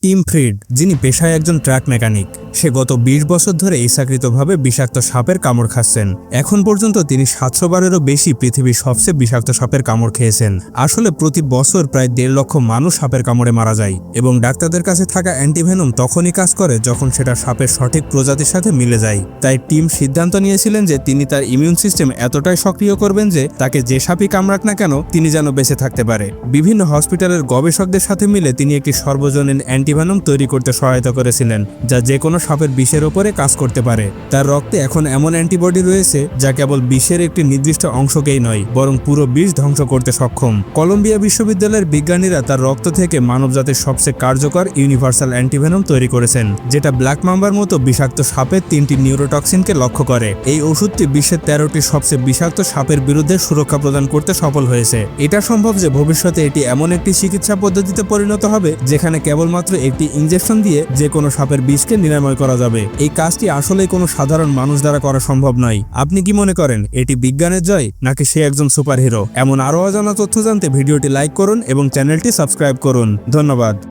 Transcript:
Team ফ্রিড, যিনি পেশায় একজন ট্রাক মেকানিক, সে গত ২০ বছর ধরে ইচ্ছাকৃতভাবে বিষাক্ত সাপের কামড় খাচ্ছেন। এখন পর্যন্ত তিনি ৭০০ বারেরও বেশি পৃথিবীর সবচেয়ে বিষাক্ত সাপের কামড় খেয়েছেন। আসলে প্রতি বছর প্রায় ১.৫ লক্ষ মানুষ সাপের কামড়ে মারা যায় এবং ডাক্তারদের কাছে থাকা অ্যান্টিভেনম তখনই কাজ করে যখন সেটা সাপের সঠিক প্রজাতির সাথে মিলে যায়। তাই টিম সিদ্ধান্ত নিয়েছিলেন যে তিনি তার ইমিউন সিস্টেম এতটাই সক্রিয় করবেন যে তাকে যে সাপই কামড়াক না কেন তিনি যেন বেঁচে থাকতে পারে। বিভিন্ন হসপিটালের গবেষকদের সাথে মিলে তিনি একটি সর্বজনীন অ্যান্টিভেনম তৈরি করতে সহায়তা করেছিলেন, যা যে কোনো সাপের বিষের ওপরে কাজ করতে পারে। তার রক্তে এখন এমন অ্যান্টিবডি রয়েছে যা কেবল বিষের একটি নির্দিষ্ট অংশকেই নয়, বরং পুরো বিষ ধ্বংস করতে সক্ষম। কলম্বিয়া বিশ্ববিদ্যালয়ের বিজ্ঞানীরা তার রক্ত থেকে মানবজাতির সবচেয়ে কার্যকর ইউনিভার্সাল অ্যান্টিভেনম তৈরি করেছেন, যেটা ব্ল্যাক মাম্বার মতো বিষাক্ত সাপের ৩টি নিউরোটক্সিনকে লক্ষ্য করে। এই ওষুধটি বিশ্বের ১৩টি সবচেয়ে বিষাক্ত সাপের বিরুদ্ধে সুরক্ষা প্রদান করতে সফল হয়েছে। এটা সম্ভব যে ভবিষ্যতে এটি এমন একটি চিকিৎসা পদ্ধতিতে পরিণত হবে যেখানে কেবলমাত্র একটি ইনজেকশন দিয়ে যে কোনো সাপের বিষকে নিরাময় করা যাবে। এই কাজটি আসলেই কোনো সাধারণ মানুষ দ্বারা করা সম্ভব নয়। আপনি কি মনে করেন এটি বিজ্ঞানের জয় নাকি সে একজন সুপারহিরো? এমন আরও অজানা তথ্য জানতে ভিডিওটি লাইক করুন এবং চ্যানেলটি সাবস্ক্রাইব করুন। ধন্যবাদ।